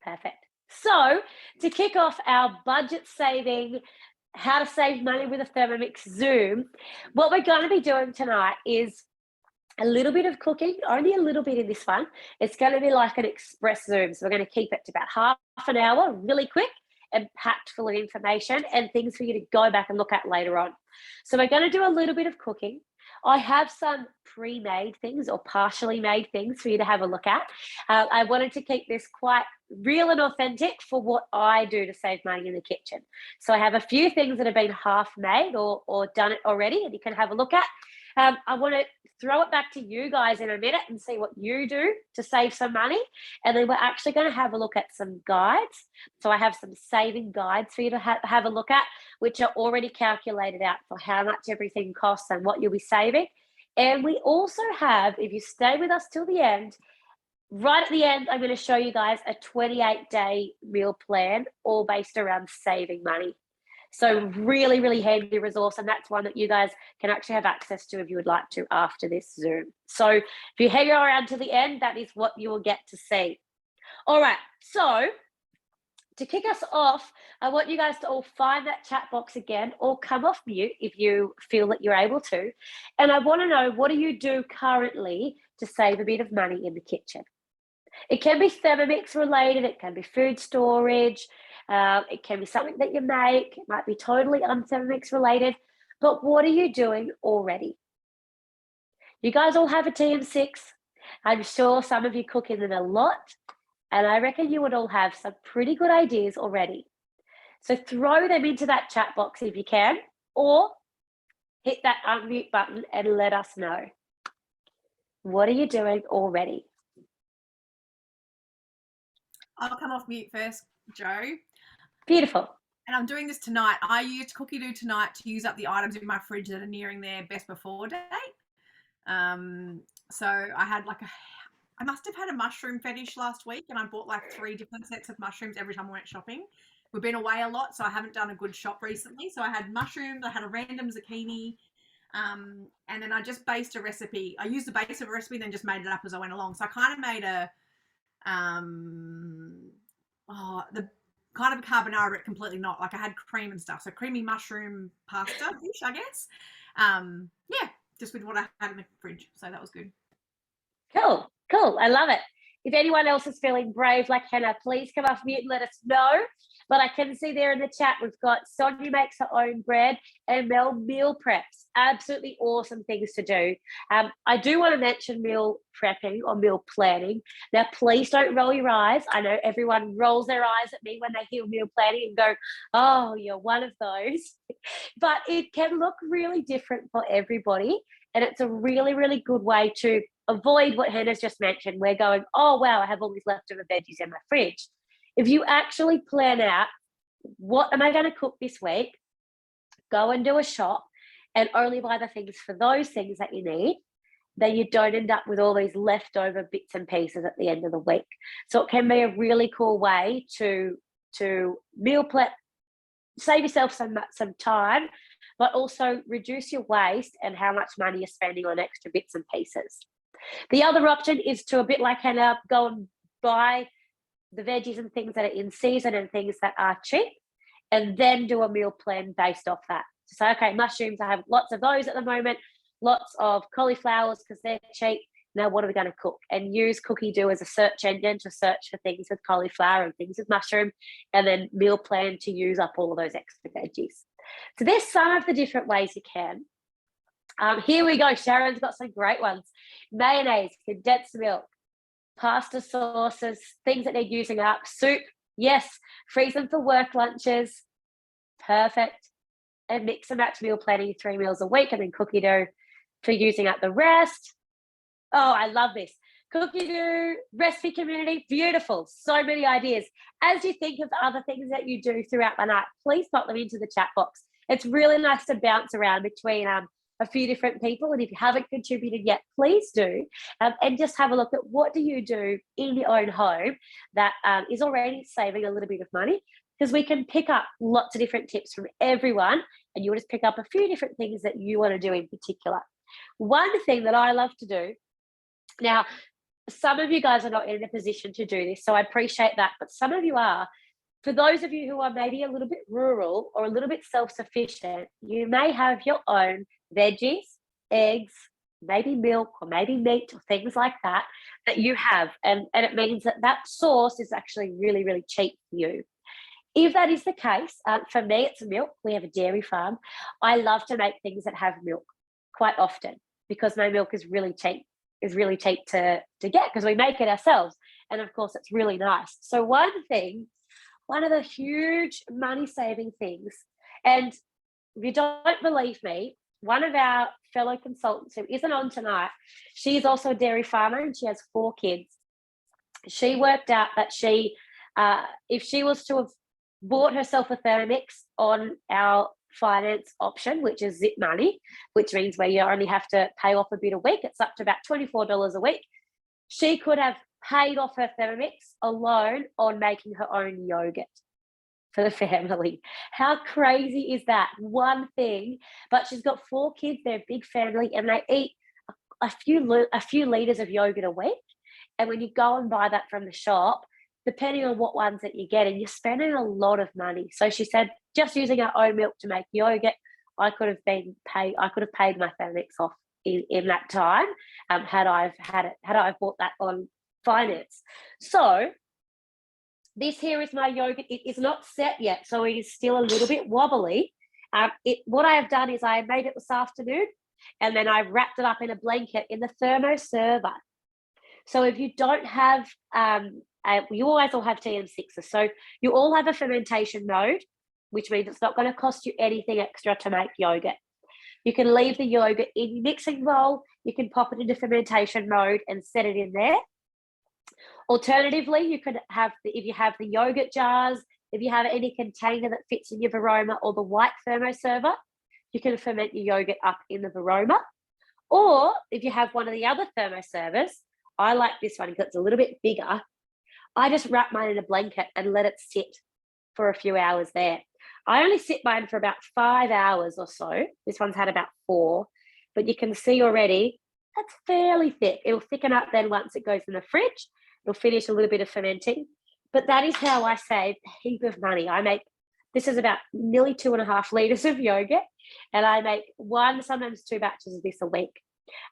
Perfect. So to kick off our budget saving, how to save money with a Thermomix Zoom, what we're going to be doing tonight is a little bit of cooking, only a little bit in this one. It's going to be like an express Zoom. So we're going to keep it to about half an hour, really quick and packed full of information and things for you to go back and look at later on. So we're going to do a little bit of cooking. I have some pre-made things or partially made things for you to have a look at. I wanted to keep this quite real and authentic for what I do to save money in the kitchen. So I have a few things that have been half made or done it already, and you can have a look at. I want to throw it back to you guys in a minute and see what you do to save some money. And then we're actually going to have a look at some guides. So I have some saving guides for you to have a look at, which are already calculated out for how much everything costs and what you'll be saving. And we also have, if you stay with us till the end, right at the end, I'm going to show you guys a 28-day meal plan, all based around saving money. So really, really handy resource. And that's one that you guys can actually have access to if you would like to after this Zoom. So if you hang around to the end, that is what you will get to see. All right. So to kick us off, I want you guys to all find that chat box again or come off mute if you feel that you're able to. And I want to know, what do you do currently to save a bit of money in the kitchen? It can be Thermomix related. It can be food storage. It can be something that you make. It might be totally un-Thermomix related. But what are you doing already? You guys all have a TM6. I'm sure some of you cook in them a lot. And I reckon you would all have some pretty good ideas already. So throw them into that chat box if you can, or hit that unmute button and let us know. What are you doing already? I'll come off mute first, Joe. Beautiful. And I'm doing this tonight. I used Cookie Do tonight to use up the items in my fridge that are nearing their best before date. So I must have had a mushroom fetish last week, and I bought like 3 different sets of mushrooms every time I went shopping. We've been away a lot, so I haven't done a good shop recently. So I had mushrooms, I had a random zucchini, and then I just based a recipe. I used the base of a recipe and then just made it up as I went along. So I kind of made the kind of a carbonara, but completely not. Like I had cream and stuff. So creamy mushroom pasta dish, I guess. Yeah, just with what I had in the fridge. So that was good. Cool. I love it. If anyone else is feeling brave like Hannah, please come off mute and let us know. But I can see there in the chat, we've got Sonia makes her own bread and Mel meal preps. Absolutely awesome things to do. I do want to mention meal prepping or meal planning. Now, please don't roll your eyes. I know everyone rolls their eyes at me when they hear meal planning and go, oh, you're one of those. But it can look really different for everybody. And it's a really, really good way to avoid what Hannah's just mentioned. We're going, oh, wow, I have all these leftover veggies in my fridge. If you actually plan out, what am I going to cook this week? Go and do a shop and only buy the things for those things that you need. Then you don't end up with all these leftover bits and pieces at the end of the week. So it can be a really cool way to meal prep, save yourself some time, but also reduce your waste and how much money you're spending on extra bits and pieces. The other option is to, a bit like Hannah, go and buy the veggies and things that are in season and things that are cheap, and then do a meal plan based off that. So, okay, mushrooms, I have lots of those at the moment, lots of cauliflowers because they're cheap. Now, what are we going to cook? And use Cookie Do as a search engine to search for things with cauliflower and things with mushroom, and then meal plan to use up all of those extra veggies. So there's some of the different ways you can. Here we go. Sharon's got some great ones. Mayonnaise, condensed milk, pasta sauces, things that they're using up. Soup, yes. Freeze them for work lunches. Perfect. And mix and match meal planning, 3 meals a week, and then Cookie Do for using up the rest. Oh, I love this. Cookie Do, recipe community, beautiful. So many ideas. As you think of other things that you do throughout the night, please pop them into the chat box. It's really nice to bounce around between a few different people. And if you haven't contributed yet, please do. And just have a look at what do you do in your own home that is already saving a little bit of money, because we can pick up lots of different tips from everyone, and you'll just pick up a few different things that you want to do in particular. One thing that I love to do, now, some of you guys are not in a position to do this, so I appreciate that, but some of you are. For those of you who are maybe a little bit rural or a little bit self-sufficient, you may have your own veggies, eggs, maybe milk or maybe meat or things like that you have. And it means that source is actually really, really cheap for you. If that is the case, for me, it's milk. We have a dairy farm. I love to make things that have milk quite often because my milk is really cheap to get because we make it ourselves. And of course, it's really nice. So one of the huge money-saving things, and if you don't believe me, one of our fellow consultants who isn't on tonight, she is also a dairy farmer and she has 4 kids. She worked out that if she was to have bought herself a Thermomix on our finance option, which is zip money, which means where you only have to pay off a bit a week, it's up to about $24 a week. She could have paid off her Thermomix alone on making her own yogurt for the family. How crazy is that? One thing, but she's got 4 kids, they're a big family, and they eat a few liters of yogurt a week. And when you go and buy that from the shop, depending on what ones that you're getting, you're spending a lot of money. So she said, just using our own milk to make yogurt, I could have paid my Thermomix off in that time, had I bought that on finance. So this here is my yogurt. It is not set yet, so it is still a little bit wobbly. What I have done is I made it this afternoon, and then I wrapped it up in a blanket in the thermoserver. So if you don't have, you always all have TM6s, so you all have a fermentation mode, which means it's not going to cost you anything extra to make yogurt. You can leave the yogurt in your mixing bowl. You can pop it into fermentation mode and set it in there. Alternatively, you could have, if you have the yogurt jars, if you have any container that fits in your Varoma or the white thermoserver, you can ferment your yogurt up in the Varoma. Or if you have one of the other thermoservers, I like this one because it's a little bit bigger. I just wrap mine in a blanket and let it sit for a few hours there. I only sit mine for about 5 hours or so. This one's had about 4, but you can see already that's fairly thick. It'll thicken up then once it goes in the fridge. It'll finish a little bit of fermenting. But that is how I save a heap of money. This is about nearly 2.5 litres of yogurt, and I make 1, sometimes 2 batches of this a week.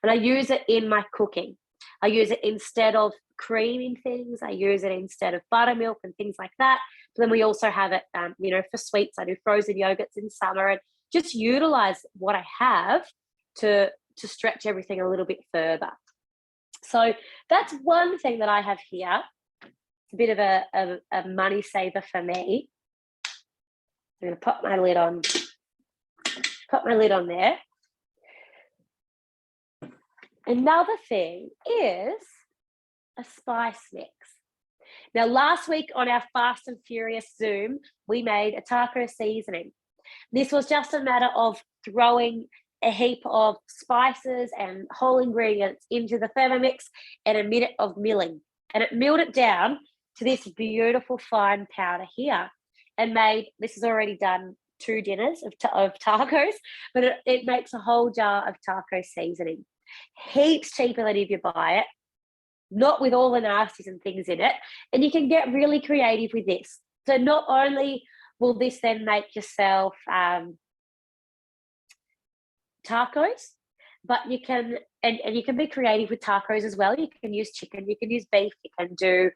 And I use it in my cooking. I use it instead of creaming things. I use it instead of buttermilk and things like that. But then we also have it, for sweets. I do frozen yogurts in summer and just utilize what I have to stretch everything a little bit further. So that's one thing that I have here. It's a bit of a money saver for me. I'm going to put my lid on there. Another thing is a spice mix. Now, last week on our Fast and Furious Zoom, we made a taco seasoning. This was just a matter of throwing a heap of spices and whole ingredients into the Thermomix and a minute of milling. And it milled it down to this beautiful fine powder here and this is already done 2 dinners of tacos, but it makes a whole jar of taco seasoning. Heaps cheaper than if you buy it, not with all the nasties and things in it. And you can get really creative with this. So not only will this then make yourself tacos, but you can you can be creative with tacos as well. You can use chicken, you can use beef, you can do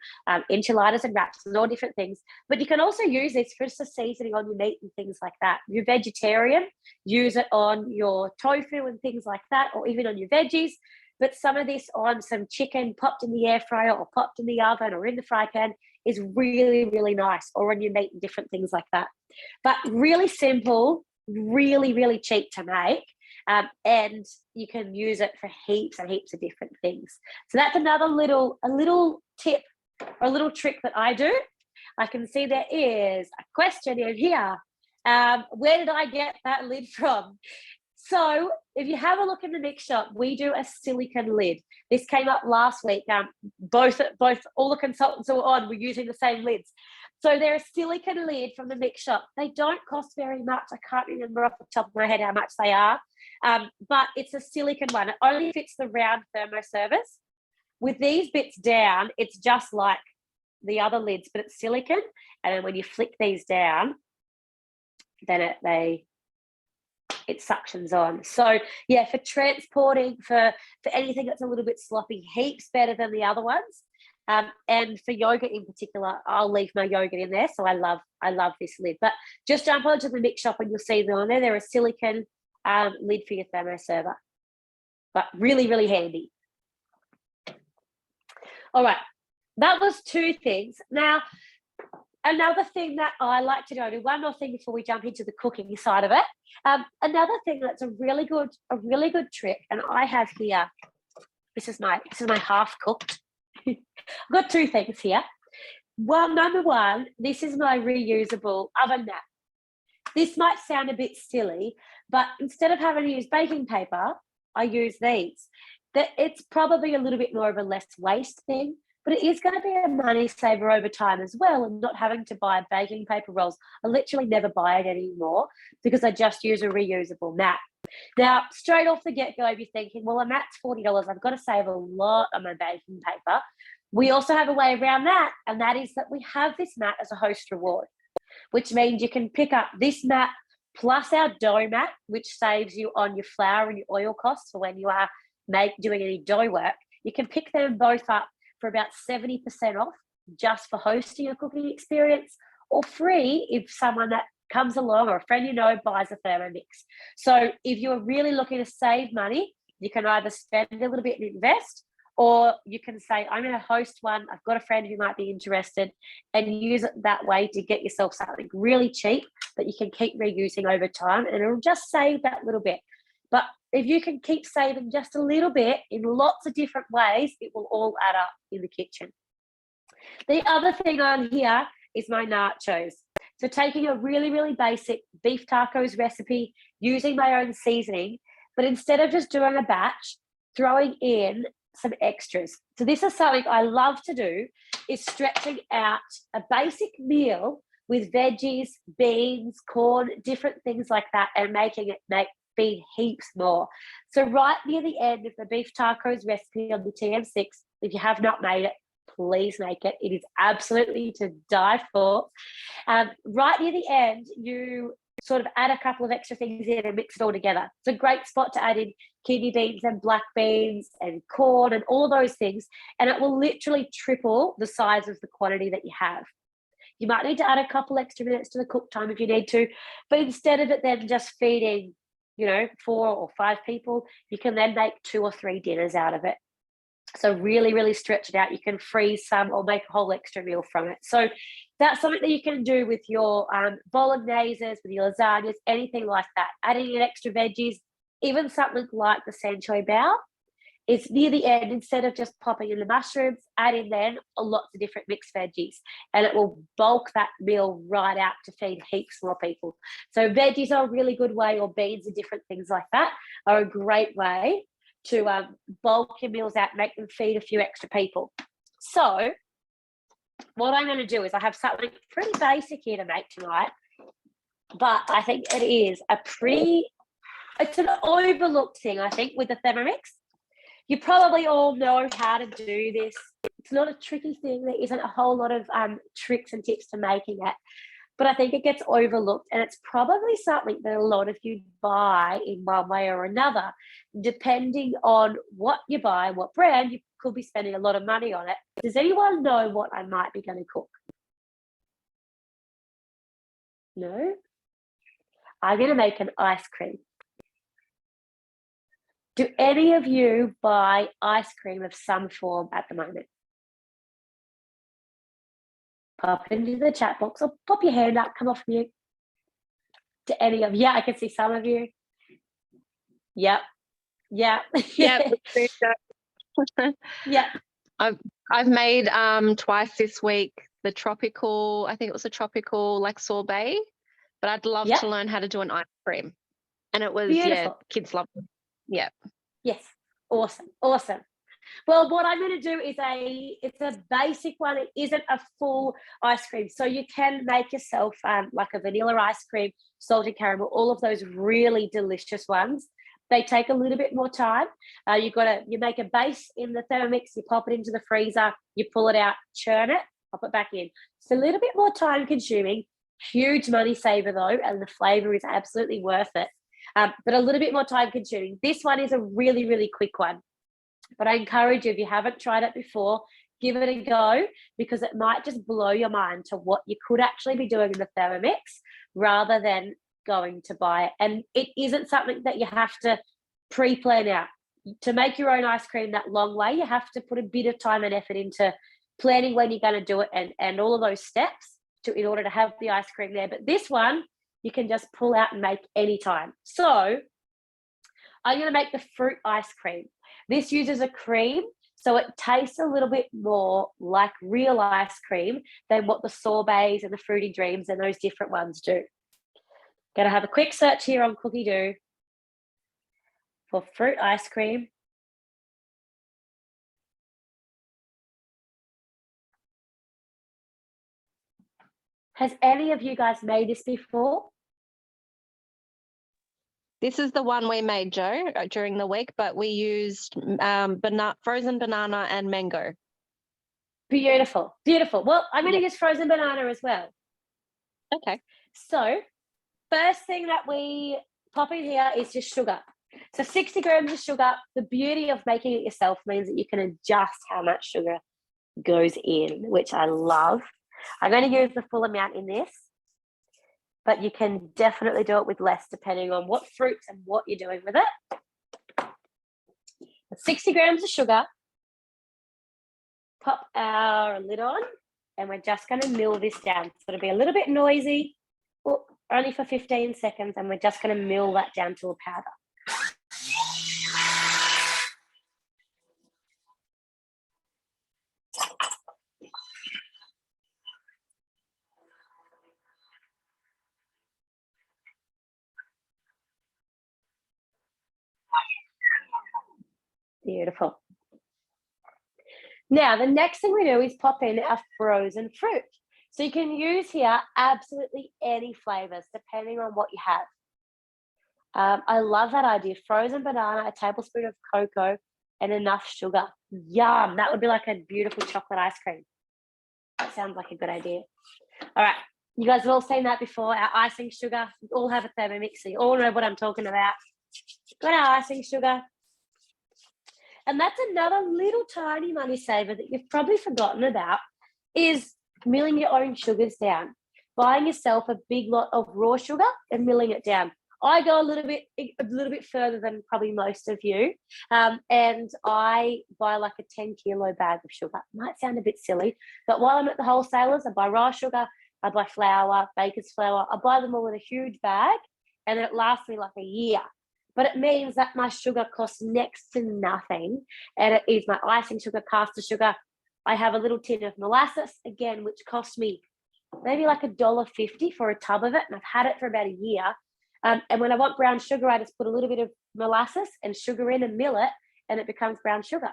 enchiladas and wraps and all different things. But you can also use this for just a seasoning on your meat and things like that. If you're vegetarian, use it on your tofu and things like that, or even on your veggies. But some of this on some chicken popped in the air fryer or popped in the oven or in the fry pan is really, really nice, or on your meat and different things like that. But really simple, really, really cheap to make. And you can use it for heaps and heaps of different things. So that's another little tip or a little trick that I do. I can see there is a question in here. Where did I get that lid from? So if you have a look in the mix shop, we do a silicone lid. This came up last week. Both all the consultants who were on were using the same lids. So they're a silicone lid from the mix shop. They don't cost very much. I can't remember off the top of my head how much they are. But it's a silicone one. It only fits the round thermoservers, with these bits down, it's just like the other lids, but it's silicone. And then when you flick these down, then it suctions on. So yeah, for transporting, for anything that's a little bit sloppy, heaps better than the other ones. And for yogurt in particular, I'll leave my yogurt in there. So I love this lid. But just jump onto the mix shop and you'll see them on there. They're a silicone lid for your thermo server, but really, really handy. All right, that was 2 things. Now, another thing that I like to do, I'll do one more thing before we jump into the cooking side of it. Another thing that's a really good trick, and I have here, this is my half cooked. I've got 2 things here. Number one, this is my reusable oven mat. This might sound a bit silly, but instead of having to use baking paper, I use these. It's probably a little bit more of a less waste thing, but it is going to be a money saver over time as well, and not having to buy baking paper rolls. I literally never buy it anymore because I just use a reusable mat. Now, straight off the get-go, you're thinking, well, a mat's $40. I've got to save a lot on my baking paper. We also have a way around that, and that is that we have this mat as a host reward, which means you can pick up this mat plus our dough mat, which saves you on your flour and your oil costs for when you are doing any dough work. You can pick them both up for about 70% off just for hosting a cooking experience, or free if someone that comes along or a friend you know buys a Thermomix. So if you're really looking to save money, you can either spend a little bit and invest, or you can say, I'm going to host one. I've got a friend who might be interested, and use it that way to get yourself something really cheap that you can keep reusing over time, and it'll just save that little bit. But if you can keep saving just a little bit in lots of different ways, it will all add up in the kitchen. The other thing on here is my nachos. So taking a really, really basic beef tacos recipe, using my own seasoning, but instead of just doing a batch, throwing in some extras. So this is something I love to do, is stretching out a basic meal with veggies, beans, corn, different things like that, and making it feed heaps more. So right near the end of the beef tacos recipe on the TM6, if you have not made it, please make it. It is absolutely to die for. Right near the end, you sort of add a couple of extra things in and mix it all together. It's a great spot to add in kidney beans and black beans and corn and all those things, and it will literally triple the size of the quantity that you have. You might need to add a couple extra minutes to the cook time if you need to, but instead of it then just feeding 4 or 5 people, you can then make 2 or 3 dinners out of it. So really, really stretch it out. You can freeze some or make a whole extra meal from it. So that's something that you can do with your bologneses, with your lasagnas, anything like that. Adding in extra veggies, even something like the sanchoy bao. It's near the end, instead of just popping in the mushrooms, add in then lots of different mixed veggies, and it will bulk that meal right out to feed heaps more people. So veggies are a really good way, or beans and different things like that are a great way to bulk your meals out, make them feed a few extra people. So what I'm going to do is, I have something pretty basic here to make tonight, but I think it is it's an overlooked thing, I think, with the Thermomix. You probably all know how to do this. It's not a tricky thing. There isn't a whole lot of tricks and tips to making it, but I think it gets overlooked, and it's probably something that a lot of you buy in one way or another. Depending on what you buy, what brand, you could be spending a lot of money on it. Does anyone know what I might be going to cook? No? I'm going to make an ice cream. Do any of you buy ice cream of some form at the moment? Pop into the chat box, or pop your hand up, come off mute. To any of you? Yeah, I can see some of you. Yep. Yeah. Yeah. Yeah. I've made twice this week the tropical, I think it was a tropical like sorbet, but I'd love to learn how to do an ice cream. And it was, beautiful. Kids love it. Yeah. Yes. Awesome. Well, what I'm going to do is it's a basic one. It isn't a full ice cream. So you can make yourself like a vanilla ice cream, salted caramel, all of those really delicious ones. They take a little bit more time. You make a base in the Thermomix, you pop it into the freezer, you pull it out, churn it, pop it back in. It's a little bit more time consuming, huge money saver though, and the flavor is absolutely worth it. But a little bit more time consuming. This one is a really, really quick one. But I encourage you, if you haven't tried it before, give it a go, because it might just blow your mind to what you could actually be doing in the Thermomix rather than going to buy it. And it isn't something that you have to pre-plan out. To make your own ice cream that long way, you have to put a bit of time and effort into planning when you're going to do it and all of those steps in order to have the ice cream there. But this one, you can just pull out and make anytime. So I'm going to make the fruit ice cream. This uses a cream, so it tastes a little bit more like real ice cream than what the sorbets and the fruity dreams and those different ones do. Going to have a quick search here on Cookie Doo for fruit ice cream. Has any of you guys made this before? This is the one we made, Jo, during the week, but we used frozen banana and mango. Beautiful, beautiful. Well, I'm going to use frozen banana as well. Okay. So first thing that we pop in here is just sugar. So 60 grams of sugar. The beauty of making it yourself means that you can adjust how much sugar goes in, which I love. I'm going to use the full amount in this, but you can definitely do it with less depending on what fruits and what you're doing with it. 60 grams of sugar. Pop our lid on, and we're just going to mill this down. So it'll be a little bit noisy, only for 15 seconds, and we're just going to mill that down to a powder. Beautiful. Now, the next thing we do is pop in our frozen fruit. So you can use here absolutely any flavors depending on what you have. I love that idea. Frozen banana, a tablespoon of cocoa, and enough sugar. Yum. That would be like a beautiful chocolate ice cream. That sounds like a good idea. All right. You guys have all seen that before. Our icing sugar. We all have a Thermomix, so you all know what I'm talking about. Got our icing sugar. And that's another little tiny money saver that you've probably forgotten about, is milling your own sugars down. Buying yourself a big lot of raw sugar and milling it down. I go a little bit further than probably most of you, and I buy like a 10-kilo bag of sugar. Might sound a bit silly, but while I'm at the wholesalers, I buy raw sugar, I buy flour, baker's flour. I buy them all in a huge bag, and it lasts me like a year. But it means that my sugar costs next to nothing, and it is my icing sugar, caster sugar. I have a little tin of molasses, again, which cost me maybe like $1.50 for a tub of it, and I've had it for about a year. And when I want brown sugar, I just put a little bit of molasses and sugar in and mill it, and it becomes brown sugar.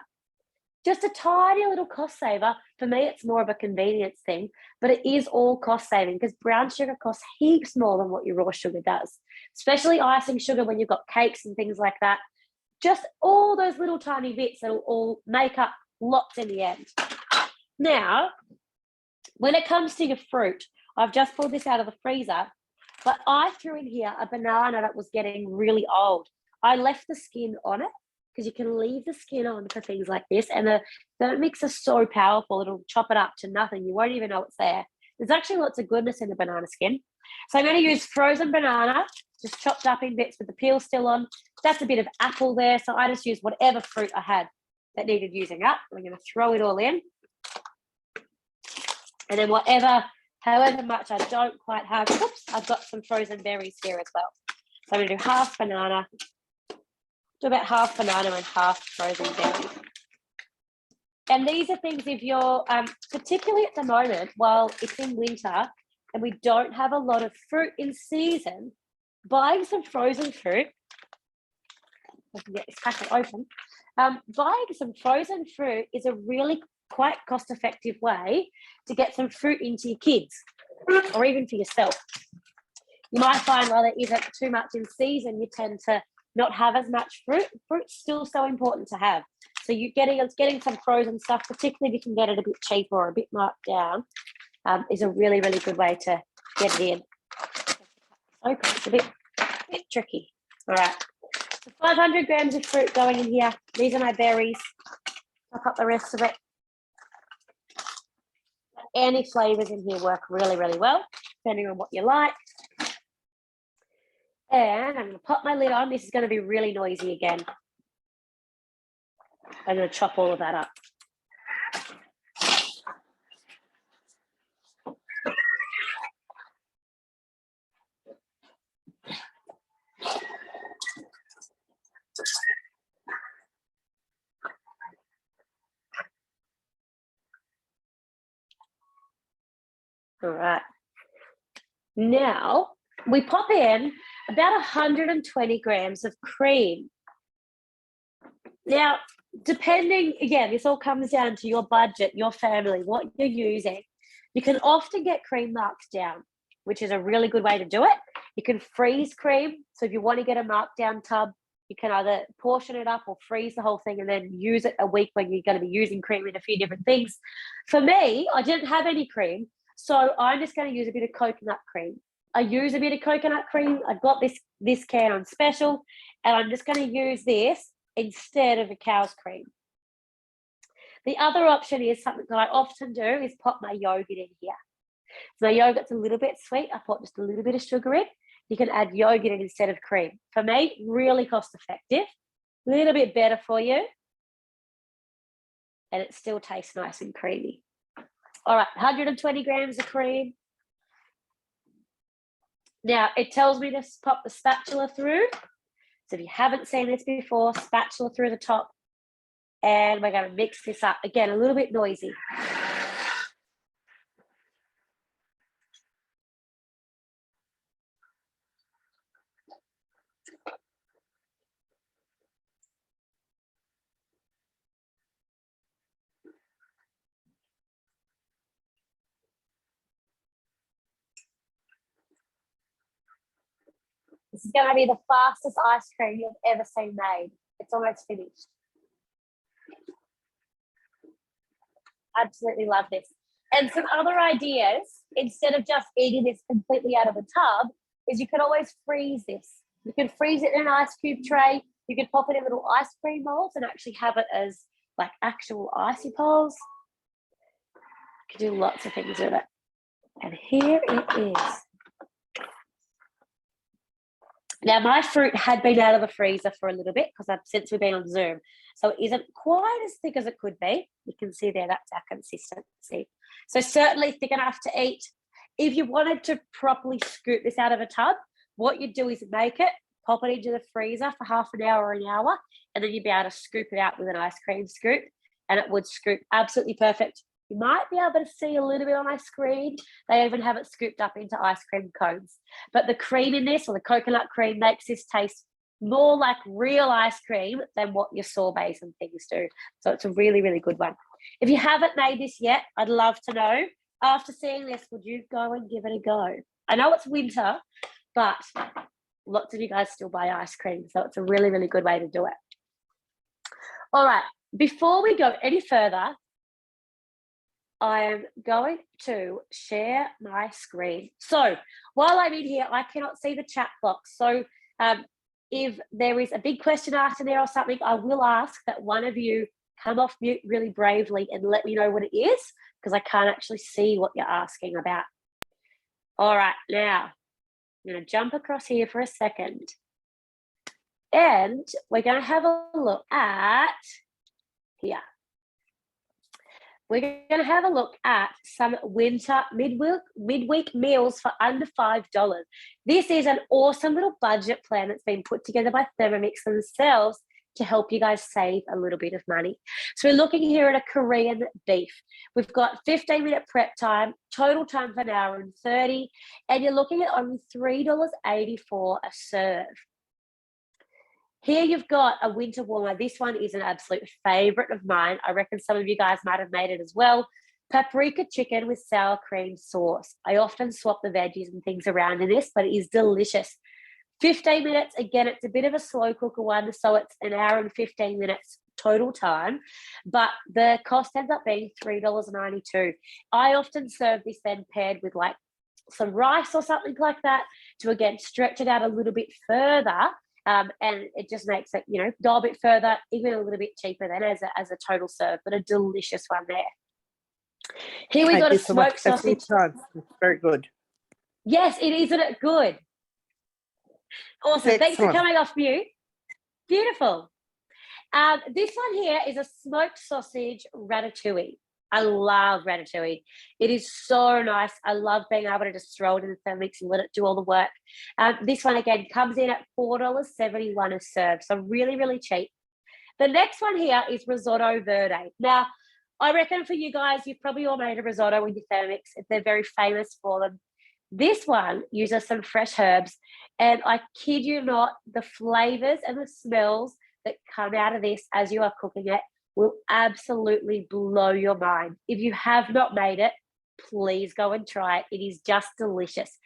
Just a tiny little cost saver. For me, it's more of a convenience thing, but it is all cost saving because brown sugar costs heaps more than what your raw sugar does, especially icing sugar when you've got cakes and things like that. Just all those little tiny bits that will all make up lots in the end. Now, when it comes to your fruit, I've just pulled this out of the freezer, but I threw in here a banana that was getting really old. I left the skin on it, because you can leave the skin on for things like this, and the Thermomix is so powerful, it'll chop it up to nothing. You won't even know it's there. There's actually lots of goodness in the banana skin. So I'm going to use frozen banana, just chopped up in bits with the peel still on. That's a bit of apple there, so I just used whatever fruit I had that needed using up. I'm going to throw it all in. And then however much I don't quite have, oops, I've got some frozen berries here as well. So I'm going to do half banana, do about half banana and half frozen berry. And these are things, if you're, particularly at the moment, while it's in winter and we don't have a lot of fruit in season, buying some frozen fruit, I can get this packet open, buying some frozen fruit is a really quite cost-effective way to get some fruit into your kids or even for yourself. You might find while there isn't too much in season, you tend to not have as much fruit. Fruit's still so important to have. So you're getting some frozen stuff, particularly if you can get it a bit cheaper or a bit marked down, is a really, really good way to get it in. Okay, it's a bit tricky. All right. So 500 grams of fruit going in here. These are my berries. Chop up the rest of it. Any flavors in here work really, really well, depending on what you like. And I'm going to pop my lid on. This is going to be really noisy again. I'm going to chop all of that up. All right. Now we pop in about 120 grams of cream. Now, depending, again, this all comes down to your budget, your family, what you're using. You can often get cream marked down, which is a really good way to do it. You can freeze cream. So if you want to get a marked down tub, you can either portion it up or freeze the whole thing and then use it a week when you're going to be using cream in a few different things. For me, I didn't have any cream, so I'm just going to use a bit of coconut cream. I use a bit of coconut cream. I've got this can on special, and I'm just going to use this instead of a cow's cream. The other option is something that I often do is pop my yogurt in here. So my yogurt's a little bit sweet. I put just a little bit of sugar in. You can add yogurt in instead of cream. For me, really cost effective, a little bit better for you, and it still tastes nice and creamy. All right, 120 grams of cream. Now, it tells me to pop the spatula through. So if you haven't seen this before, spatula through the top, and we're going to mix this up. Again, a little bit noisy. This is going to be the fastest ice cream you've ever seen made. It's almost finished. Absolutely love this. And some other ideas, instead of just eating this completely out of a tub, is you can always freeze this. You can freeze it in an ice cube tray. You can pop it in little ice cream molds and actually have it as like actual icy poles. You can do lots of things with it. And here it is. Now, my fruit had been out of the freezer for a little bit because since we've been on Zoom. So it isn't quite as thick as it could be. You can see there, that's our consistency. So certainly thick enough to eat. If you wanted to properly scoop this out of a tub, what you do is make it, pop it into the freezer for half an hour or an hour, and then you'd be able to scoop it out with an ice cream scoop, and it would scoop absolutely perfect. You might be able to see a little bit on my screen. They even have it scooped up into ice cream cones. But the cream in this, or the coconut cream, makes this taste more like real ice cream than what your sorbets and things do. So it's a really, really good one. If you haven't made this yet, I'd love to know. After seeing this, would you go and give it a go? I know it's winter, but lots of you guys still buy ice cream. So it's a really, really good way to do it. All right. Before we go any further, I am going to share my screen. So while I'm in here, I cannot see the chat box. So if there is a big question asked in there or something, I will ask that one of you come off mute really bravely and let me know what it is, because I can't actually see what you're asking about. All right, now I'm going to jump across here for a second. And we're going to have a look at here. We're going to have a look at some winter midweek meals for under $5. This is an awesome little budget plan that's been put together by Thermomix themselves to help you guys save a little bit of money. So we're looking here at a Korean beef. We've got 15-minute prep time, total time for an hour and 30, and you're looking at only $3.84 a serve. Here you've got a winter warmer. This one is an absolute favorite of mine. I reckon some of you guys might have made it as well. Paprika chicken with sour cream sauce. I often swap the veggies and things around in this, but it is delicious. 15 minutes, again, it's a bit of a slow cooker one, so it's an hour and 15 minutes total time, but the cost ends up being $3.92. I often serve this then paired with like some rice or something like that to, again, stretch it out a little bit further. And it just makes it, go a bit further, even a little bit cheaper than as a total serve, but a delicious one there. Here we got a smoked sausage. It's very good. Yes, it is, isn't it good? Awesome. Thanks for coming off mute. Beautiful. This one here is a smoked sausage ratatouille. I love ratatouille. It is so nice. I love being able to just throw it in the Thermomix and let it do all the work. This one, again, comes in at $4.71 a serve, so really, really cheap. The next one here is risotto verde. Now, I reckon for you guys, you've probably all made a risotto with your Thermomix. They're very famous for them. This one uses some fresh herbs, and I kid you not, the flavors and the smells that come out of this as you are cooking it will absolutely blow your mind. If you have not made it, please go and try it. It is just delicious.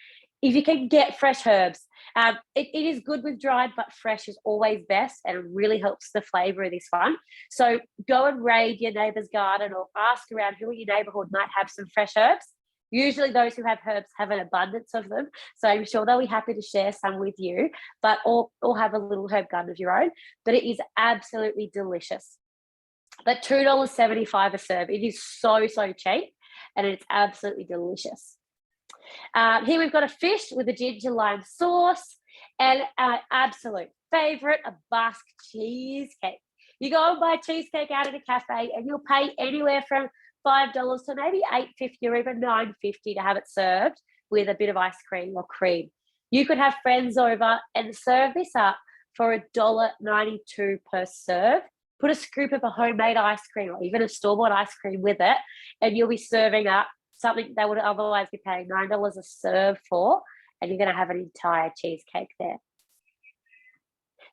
If you can get fresh herbs, it is good with dried, but fresh is always best, and it really helps the flavor of this one. So go and raid your neighbor's garden or ask around who in your neighborhood might have some fresh herbs. Usually those who have herbs have an abundance of them, so I'm sure they'll be happy to share some with you, but or have a little herb garden of your own. But it is absolutely delicious. But $2.75 a serve. It is so, so cheap, and it's absolutely delicious. Here we've got a fish with a ginger lime sauce, and our absolute favourite, a Basque cheesecake. You go and buy a cheesecake out at a cafe, and you'll pay anywhere from $5 to maybe $8.50 or even $9.50 to have it served with a bit of ice cream or cream. You could have friends over and serve this up for $1.92 per serve. Put a scoop of a homemade ice cream or even a store-bought ice cream with it, and you'll be serving up something they would otherwise be paying $9 a serve for, and you're going to have an entire cheesecake there.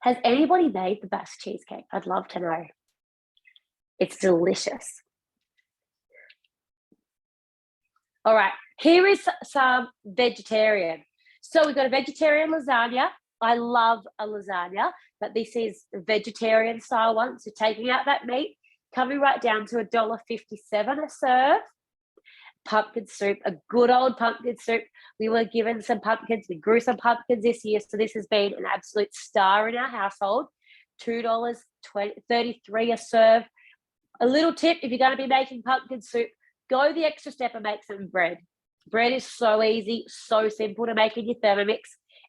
Has anybody made the Basque cheesecake? I'd love to know. It's delicious. All right, here is some vegetarian. So we've got a vegetarian lasagna. I love a lasagna, but this is a vegetarian style one. So taking out that meat, coming right down to $1.57 a serve. Pumpkin soup, a good old pumpkin soup. We were given some pumpkins. We grew some pumpkins this year, so this has been an absolute star in our household. $2.33 a serve. A little tip, if you're going to be making pumpkin soup, go the extra step and make some bread. Bread is so easy, so simple to make in your Thermomix,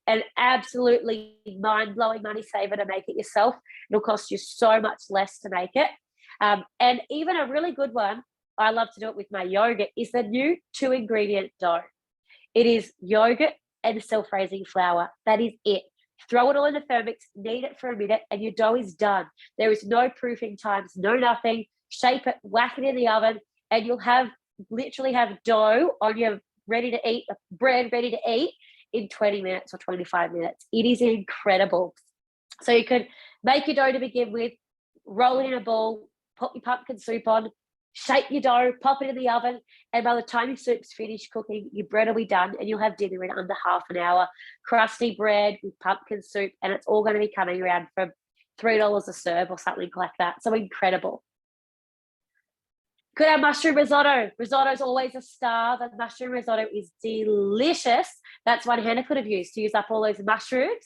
and absolutely mind-blowing money saver to make it yourself. It'll cost you so much less to make it. And even a really good one, I love to do it with my yogurt, is the new 2-ingredient dough. It is yogurt and self-raising flour. That is it. Throw it all in the Thermomix, knead it for a minute, and your dough is done. There is no proofing times, no nothing. Shape it, whack it in the oven, and you'll literally have dough on your ready to eat, bread ready to eat in 20 minutes or 25 minutes. It is incredible. So you could make your dough to begin with, roll it in a ball, put your pumpkin soup on, shape your dough, pop it in the oven, and by the time your soup's finished cooking, your bread will be done, and you'll have dinner in under half an hour. Crusty bread with pumpkin soup, and it's all going to be coming around for $3 a serve or something like that. So incredible. Could have mushroom risotto. Risotto is always a star. The mushroom risotto is delicious. That's one Hannah could have used to use up all those mushrooms,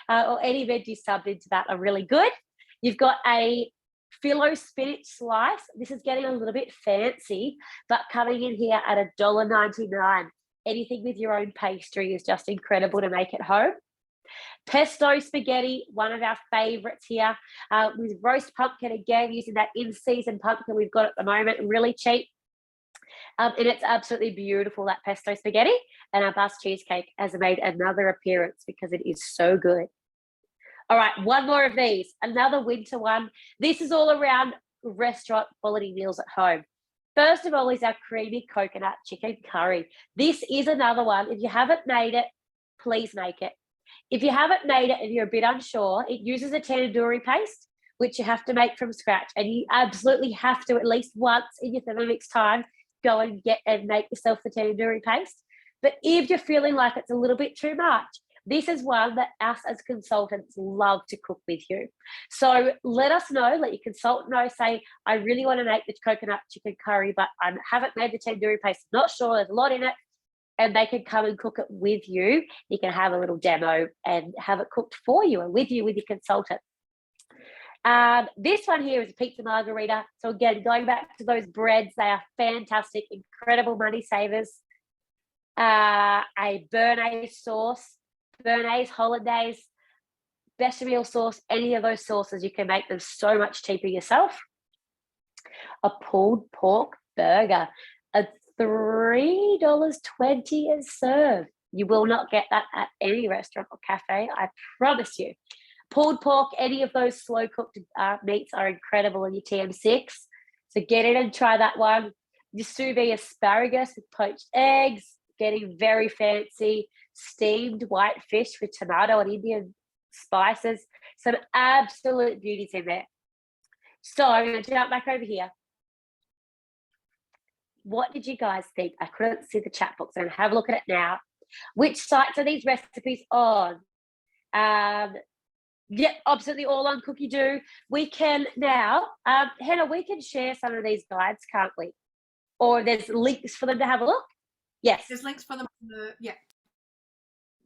or any veggies subbed into that are really good. You've got a phyllo spinach slice. This is getting a little bit fancy, but coming in here at $1.99. Anything with your own pastry is just incredible to make at home. Pesto spaghetti, one of our favorites here, with roast pumpkin, again, using that in-season pumpkin we've got at the moment, really cheap. And it's absolutely beautiful, that pesto spaghetti. And our Basque cheesecake has made another appearance because it is so good. All right, one more of these, another winter one. This is all around restaurant quality meals at home. First of all is our creamy coconut chicken curry. This is another one. If you haven't made it, please make it. If you haven't made it and you're a bit unsure, it uses a tandoori paste, which you have to make from scratch. And you absolutely have to, at least once in your Thermomix time, go and get and make yourself the tandoori paste. But if you're feeling like it's a little bit too much, This is one that us as consultants love to cook with you. So let us know, let your consultant know, say, I really want to make the coconut chicken curry, but I haven't made the tandoori paste, not sure, there's a lot in it. And they can come and cook it with you. You can have a little demo and have it cooked for you and with you with your consultant. This one here is a pizza margarita. So again, going back to those breads, they are fantastic, incredible money savers. A béarnaise sauce, béarnaise, hollandaise, bechamel sauce, any of those sauces, you can make them so much cheaper yourself. A pulled pork burger, a $3.20 a serve. You will not get that at any restaurant or cafe, I promise you. Pulled pork, any of those slow cooked meats are incredible in your TM6. So get in and try that one. Your sous vide asparagus with poached eggs, getting very fancy. Steamed white fish with tomato and Indian spices. Some absolute beauties in there. So I'm going to jump back over here. What did you guys think? I couldn't see the chat box. I'm going to have a look at it now. Which sites are these recipes on? Yeah, absolutely all on Cookie Do. We can now, Hannah, we can share some of these guides, can't we? Or there's links for them to have a look? Yes. There's links for them. Yeah.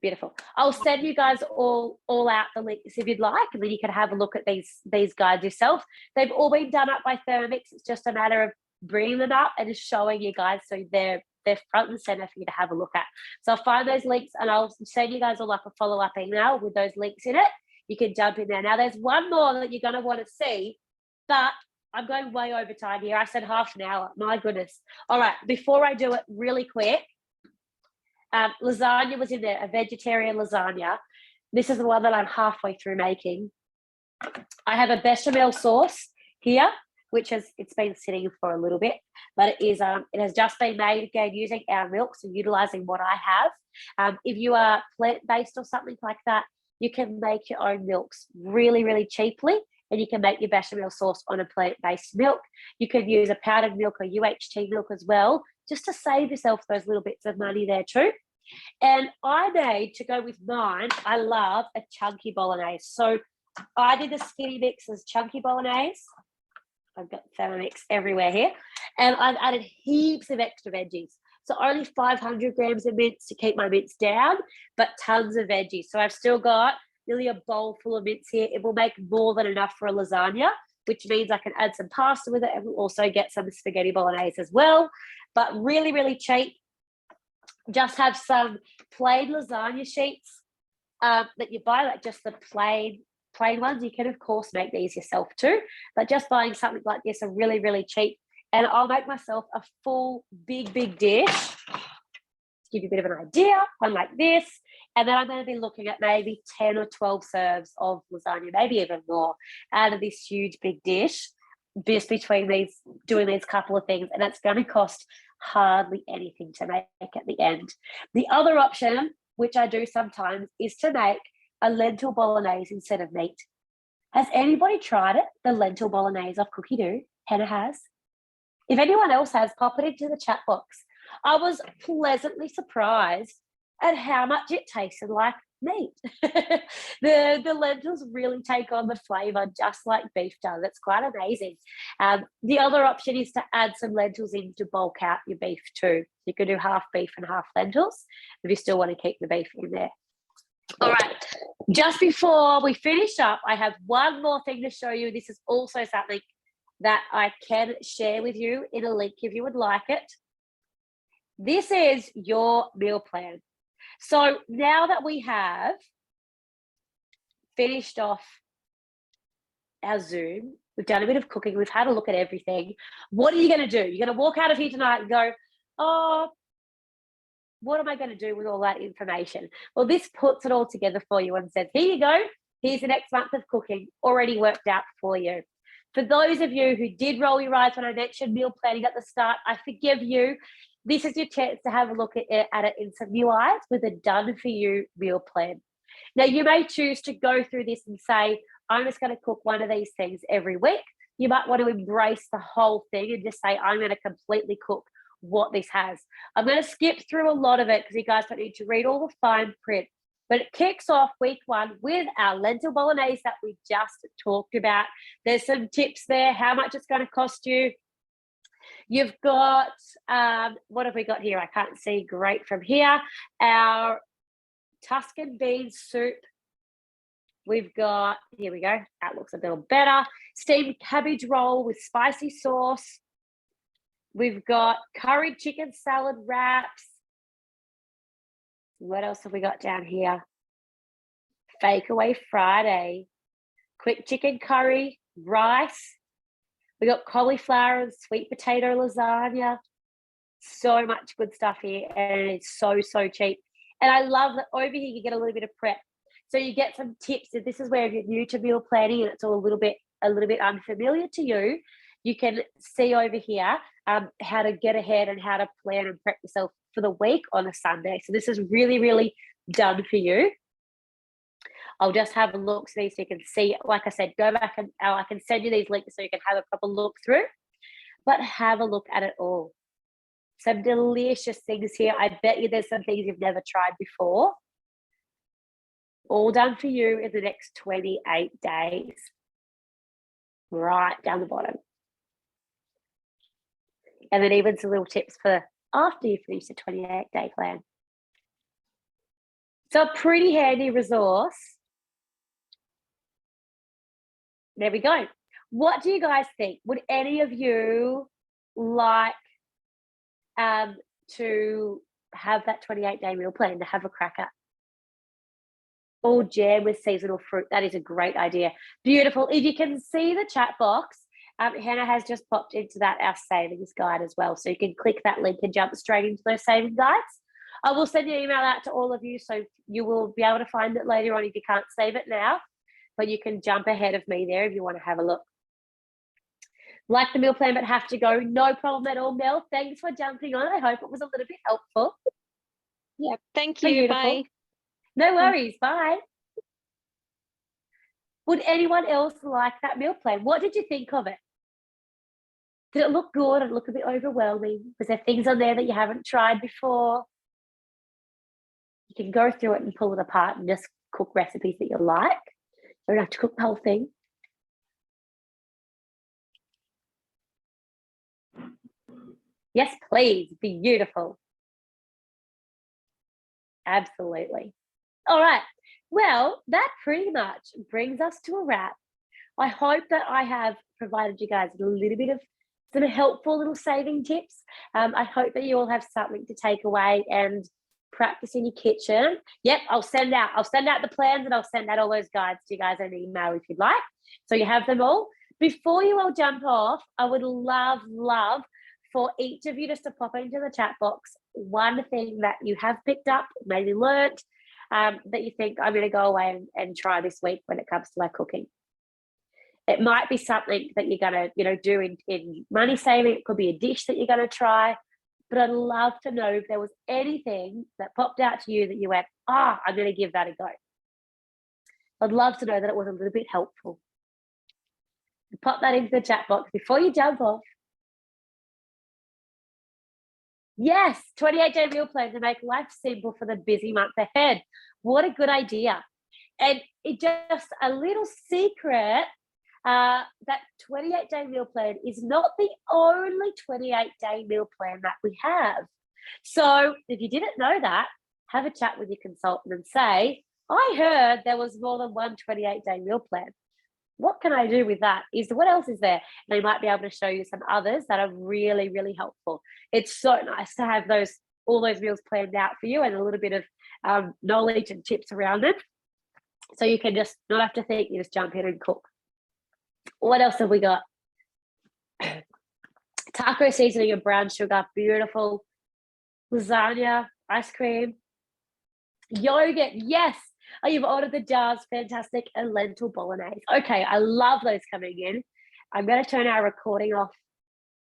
Beautiful. I'll send you guys all out the links if you'd like, and then you can have a look at these guides yourself. They've all been done up by Thermomix. It's just a matter of bringing them up and just showing you guys so they're front and center for you to have a look at. So I'll find those links and I'll send you guys all like a follow-up email with those links in it. You can jump in there. Now, there's one more that you're going to want to see, but I'm going way over time here. I said half an hour. My goodness. All right. Before I do it really quick, lasagna was in there, a vegetarian lasagna. This is the one that I'm halfway through making. I have a bechamel sauce here, which it's been sitting for a little bit, but it has just been made again using our milk, so utilizing what I have. If you are plant-based or something like that, you can make your own milks really, really cheaply, and you can make your bechamel sauce on a plant-based milk. You can use a powdered milk or UHT milk as well, just to save yourself those little bits of money there too. And I made, to go with mine, I love a chunky bolognese. So I did the skinny mix as chunky bolognese. I've got Thermomix everywhere here. And I've added heaps of extra veggies. So only 500 grams of mince to keep my mince down, but tons of veggies. So I've still got nearly a bowl full of mince here. It will make more than enough for a lasagna, which means I can add some pasta with it, and we'll also get some spaghetti bolognese as well. But really, really cheap. Just have some plain lasagna sheets that you buy, like just the plain ones. You can, of course, make these yourself too, but just buying something like this are really, really cheap. And I'll make myself a full big dish to give you a bit of an idea, one like this. And then I'm going to be looking at maybe 10 or 12 serves of lasagna, maybe even more, out of this huge big dish, just between doing these couple of things. And it's going to cost hardly anything to make at the end. The other option, which I do sometimes, is to make a lentil bolognese instead of meat. Has anybody tried it? The lentil bolognese off Cookie Do? Hannah has. If anyone else has, pop it into the chat box. I was pleasantly surprised at how much it tasted like meat. The lentils really take on the flavour just like beef does. It's quite amazing. The other option is to add some lentils in to bulk out your beef too. You can do half beef and half lentils if you still want to keep the beef in there. All right, just before we finish up, I have one more thing to show you. This is also something that I can share with you in a link if you would like it. This is your meal plan. So now that we have finished off our Zoom, we've done a bit of cooking, we've had a look at everything. What are you going to do? You're going to walk out of here tonight and go, oh, what am I going to do with all that information? Well, this puts it all together for you and says, here you go. Here's the next month of cooking already worked out for you. For those of you who did roll your eyes when I mentioned meal planning at the start, I forgive you. This is your chance to have a look at it in some new eyes with a done-for-you meal plan. Now, you may choose to go through this and say, I'm just going to cook one of these things every week. You might want to embrace the whole thing and just say, I'm going to completely cook what this has. I'm going to skip through a lot of it because you guys don't need to read all the fine print. But it kicks off week 1 with our lentil bolognese that we just talked about. There's some tips there, how much it's going to cost you. You've got, what have we got here? I can't see great from here. Our Tuscan bean soup. We've got, here we go. That looks a little better. Steamed cabbage roll with spicy sauce. We've got curried chicken salad wraps. What else have we got down here? Fake away Friday. Quick chicken curry, rice. We got cauliflower and sweet potato lasagna. So much good stuff here, and it's so, so cheap. And I love that over here you get a little bit of prep. So you get some tips. If this is where you're new to meal planning and it's all a little bit unfamiliar to you, you can see over here how to get ahead and how to plan and prep yourself for the week on a Sunday. So this is really, really done for you. I'll just have a look so you can see. Like I said, go back and I can send you these links so you can have a proper look through. But have a look at it all. Some delicious things here. I bet you there's some things you've never tried before. All done for you in the next 28 days. Right down the bottom. And then even some little tips for after you finish the 28-day plan. So a pretty handy resource. There we go. What do you guys think? Would any of you like to have that 28-day meal plan, to have a crack at? Or jam with seasonal fruit. That is a great idea. Beautiful. If you can see the chat box, Hannah has just popped into that, our savings guide as well. So you can click that link and jump straight into those saving guides. I will send an email out to all of you, so you will be able to find it later on if you can't save it now. But you can jump ahead of me there if you want to have a look. Like the meal plan but have to go, no problem at all, Mel. Thanks for jumping on. I hope it was a little bit helpful. Yeah, thank you. Bye. No worries. Bye. Would anyone else like that meal plan? What did you think of it? Did it look good? Did it look a bit overwhelming? Was there things on there that you haven't tried before? You can go through it and pull it apart and just cook recipes that you like. You don't have to cook the whole thing. Yes, please. Beautiful. Absolutely. All right. Well, that pretty much brings us to a wrap. I hope that I have provided you guys a little bit of some helpful little saving tips. I hope that you all have something to take away and practice in your kitchen. Yep, I'll send out the plans and I'll send out all those guides to you guys in an email if you'd like. So you have them all. Before you all jump off, I would love for each of you just to pop into the chat box one thing that you have picked up, maybe learnt, that you think I'm going to go away and try this week when it comes to my cooking. It might be something that you're going to, do in money saving. It could be a dish that you're going to try. But I'd love to know if there was anything that popped out to you that you went, I'm going to give that a go. I'd love to know that it was a little bit helpful. Pop that into the chat box before you jump off. Yes, 28-day meal plan to make life simple for the busy month ahead. What a good idea. And it just a little secret, that 28-day meal plan is not the only 28-day meal plan that we have. So if you didn't know that, have a chat with your consultant and say, I heard there was more than one 28-day meal plan. What can I do with that? What else is there? They might be able to show you some others that are really, really helpful. It's so nice to have all those meals planned out for you and a little bit of knowledge and tips around it. So you can just not have to think, you just jump in and cook. What else have we got? Taco seasoning and brown sugar, beautiful. Lasagna, ice cream, yogurt, yes. Oh, you've ordered the jars, fantastic, and lentil bolognese. Okay, I love those coming in. I'm going to turn our recording off